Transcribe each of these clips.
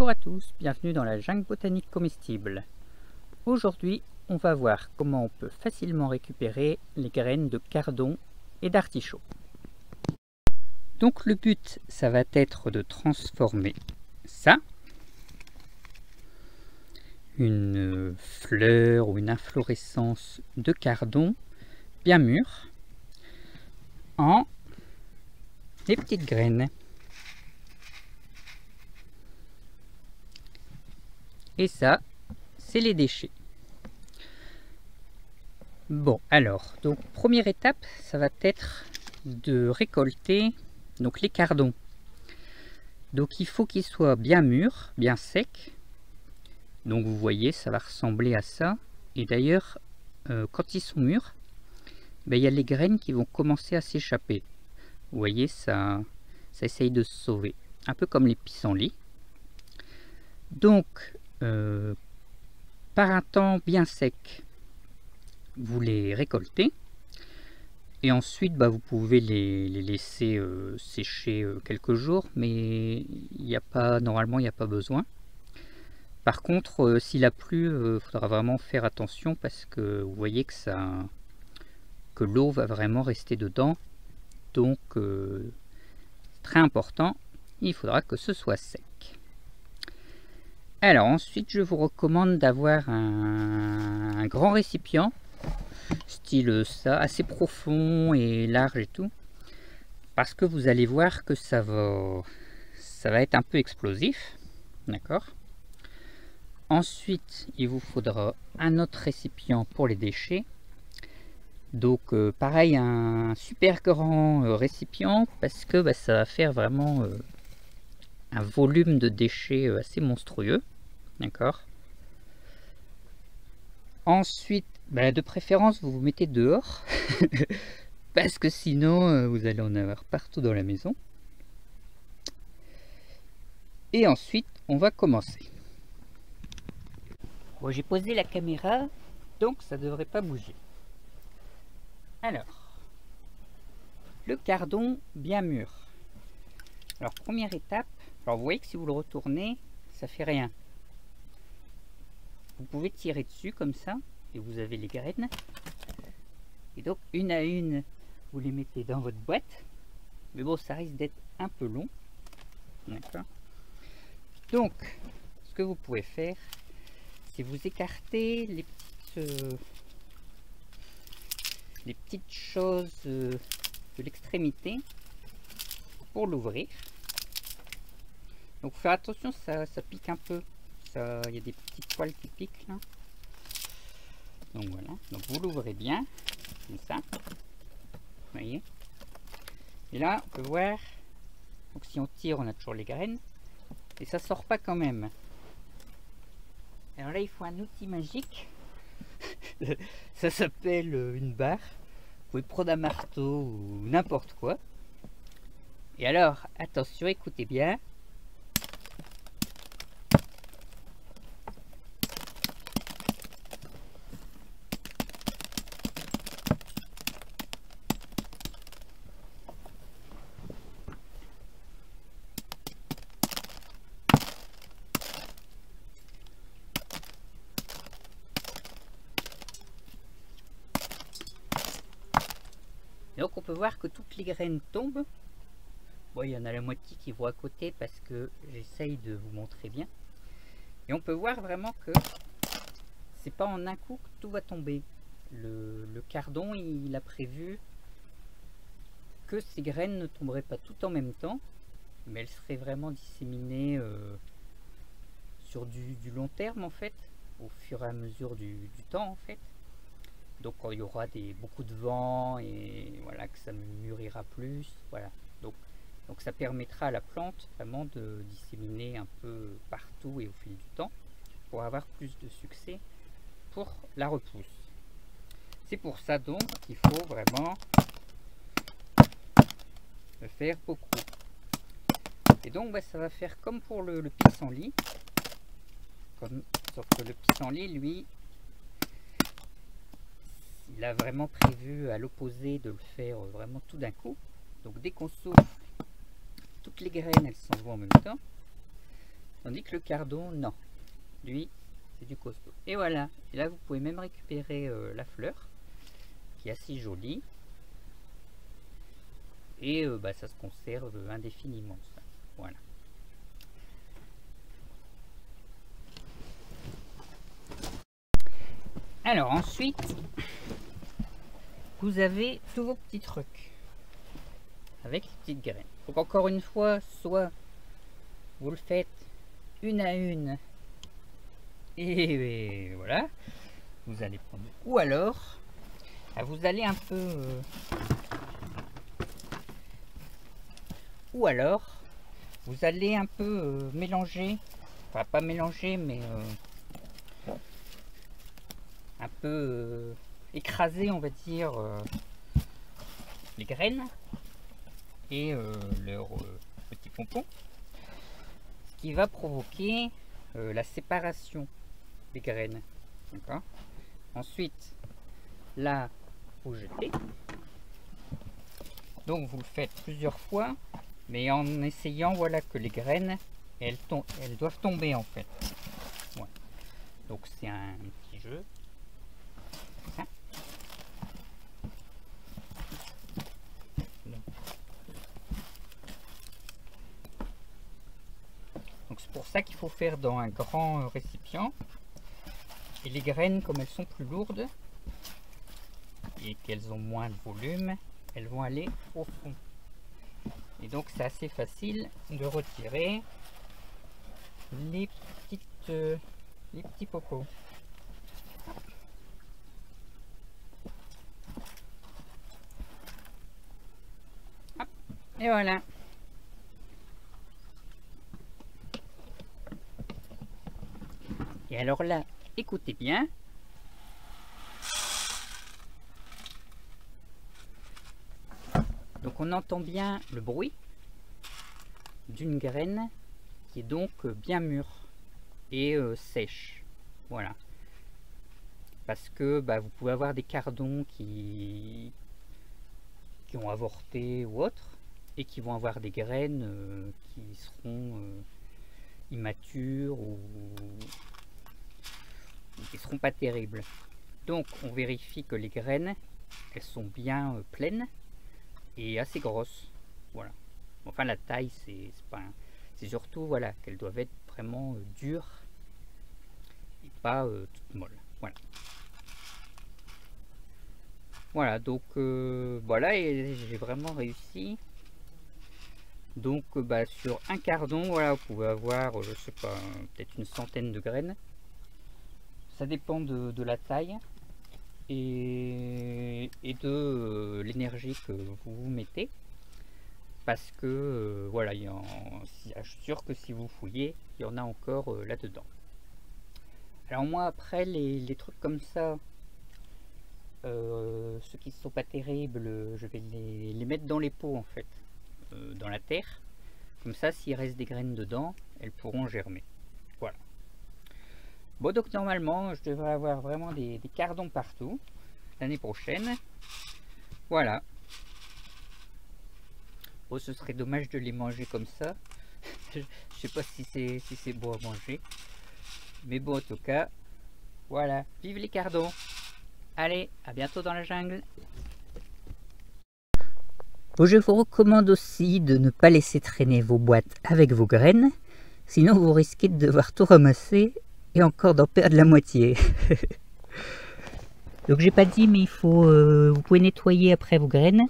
Bonjour à tous, bienvenue dans la jungle botanique comestible. Aujourd'hui, on va voir comment on peut facilement récupérer les graines de cardon et d'artichaut. Donc le but, ça va être de transformer ça, une fleur ou une inflorescence de cardon bien mûre, en des petites graines. Et ça, c'est les déchets. Bon, alors, donc première étape, ça va être de récolter donc les cardons. Donc il faut qu'ils soient bien mûrs, bien secs. Donc vous voyez, ça va ressembler à ça. Et d'ailleurs, quand ils sont mûrs, ben, il y a les graines qui vont commencer à s'échapper. Vous voyez, ça essaye de se sauver. Un peu comme les pissenlits. Donc, par un temps bien sec, vous les récoltez. Et ensuite, bah, vous pouvez les laisser sécher quelques jours, mais normalement, il n'y a pas besoin. Par contre, s'il a plu, il faudra vraiment faire attention parce que vous voyez que l'eau va vraiment rester dedans. Donc, très important, il faudra que ce soit sec. Alors ensuite, je vous recommande d'avoir un grand récipient, style ça, assez profond et large et tout, parce que vous allez voir que ça va être un peu explosif, d'accord. Ensuite, il vous faudra un autre récipient pour les déchets. Donc pareil, un super grand récipient, parce que bah, ça va faire vraiment un volume de déchets assez monstrueux, d'accord. Ensuite, bah, de préférence, vous vous mettez dehors, parce que sinon, vous allez en avoir partout dans la maison. Et ensuite, on va commencer. Bon, j'ai posé la caméra, donc ça ne devrait pas bouger. Alors, le cardon bien mûr. Alors, première étape, alors vous voyez que si vous le retournez, ça fait rien. Vous pouvez tirer dessus comme ça, et vous avez les graines. Et donc, une à une, vous les mettez dans votre boîte. Mais bon, ça risque d'être un peu long. D'accord. Donc, ce que vous pouvez faire, c'est vous écarter les petites choses de l'extrémité pour l'ouvrir. Donc, faire attention, ça pique un peu. Il y a des petits poils qui piquent là. Donc voilà, donc vous l'ouvrez bien, comme ça. Vous voyez. Et là, on peut voir, donc si on tire, on a toujours les graines. Et ça sort pas quand même. Alors là, il faut un outil magique. Ça s'appelle une barre. Vous pouvez prendre un marteau ou n'importe quoi. Et alors, attention, écoutez bien. Donc on peut voir que toutes les graines tombent. Bon, il y en a la moitié qui vont à côté parce que j'essaye de vous montrer bien. Et on peut voir vraiment que c'est pas en un coup que tout va tomber. Le cardon, il a prévu que ces graines ne tomberaient pas toutes en même temps, mais elles seraient vraiment disséminées sur du long terme en fait, au fur et à mesure du temps en fait. Donc quand il y aura beaucoup de vent et voilà que ça mûrira plus, voilà. Donc ça permettra à la plante vraiment de disséminer un peu partout et au fil du temps pour avoir plus de succès pour la repousse. C'est pour ça donc qu'il faut vraiment le faire beaucoup. Et donc bah, ça va faire comme pour le pissenlit, sauf que le pissenlit lui, il a vraiment prévu à l'opposé de le faire vraiment tout d'un coup. Donc dès qu'on souffle, toutes les graines elles s'en vont en même temps. Tandis que le cardon, non. Lui, c'est du costaud. Et voilà. Et là, vous pouvez même récupérer la fleur, qui est assez jolie. Et ça se conserve indéfiniment. Ça. Voilà. Alors ensuite, vous avez tous vos petits trucs avec les petites graines. Donc encore une fois, soit vous le faites une à une et voilà, vous allez prendre. Ou alors, vous allez un peu. Ou alors, vous allez un peu mélanger, enfin pas mélanger, mais un peu écraser, on va dire, les graines et leurs petits pompons, ce qui va provoquer la séparation des graines. D'accord. Ensuite, là, vous jetez. Donc vous le faites plusieurs fois, mais en essayant, voilà, que les graines, elles doivent tomber en fait. Ouais. Donc c'est un petit jeu. Ça. Donc c'est pour ça qu'il faut faire dans un grand récipient. Et les graines, comme elles sont plus lourdes et qu'elles ont moins de volume, elles vont aller au fond. Et donc c'est assez facile de retirer les petits popos. Hop, et voilà. Et alors là, écoutez bien. Donc on entend bien le bruit d'une graine qui est donc bien mûre et sèche. Voilà. Parce que vous pouvez avoir des cardons qui ont avorté ou autre et qui vont avoir des graines qui seront immatures ou qui seront pas terribles. Donc on vérifie que les graines, elles sont bien pleines et assez grosses. Voilà. Enfin la taille, c'est surtout, voilà, qu'elles doivent être vraiment dures et pas toutes molles. Voilà. Voilà, donc voilà, et j'ai vraiment réussi. Donc sur un cardon, voilà, vous pouvez avoir, je sais pas, peut-être une centaine de graines. Ça dépend de la taille et de l'énergie que vous mettez. Parce que voilà, je suis sûr que si vous fouillez, il y en a encore là-dedans. Alors moi, après, les trucs comme ça, ceux qui ne sont pas terribles, je vais les mettre dans les pots en fait, dans la terre. Comme ça, s'il reste des graines dedans, elles pourront germer. Voilà. Bon, donc normalement, je devrais avoir vraiment des cardons partout l'année prochaine. Voilà. Bon, ce serait dommage de les manger comme ça. Je sais pas si c'est bon à manger. Mais bon, en tout cas, voilà. Vive les cardons! Allez, à bientôt dans la jungle. Bon, je vous recommande aussi de ne pas laisser traîner vos boîtes avec vos graines. Sinon, vous risquez de devoir tout ramasser et encore d'en perdre la moitié. Donc, j'ai pas dit, mais il faut, vous pouvez nettoyer après vos graines.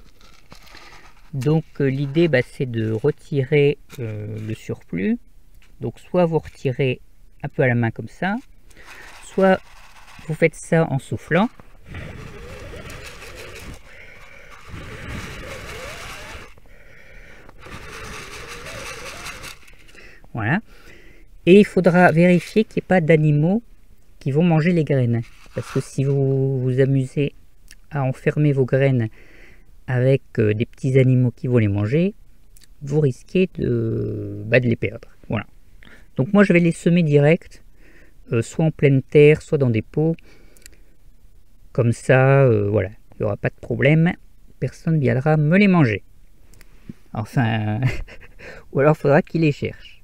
Donc, l'idée, c'est de retirer le surplus. Donc, soit vous retirez un peu à la main comme ça, soit vous faites ça en soufflant. Voilà. Et il faudra vérifier qu'il n'y ait pas d'animaux qui vont manger les graines. Parce que si vous vous amusez à enfermer vos graines avec des petits animaux qui vont les manger, vous risquez de les perdre. Voilà. Donc moi je vais les semer direct, soit en pleine terre, soit dans des pots. Comme ça, voilà, il n'y aura pas de problème. Personne ne viendra me les manger. Enfin, ou alors il faudra qu'ils les cherchent.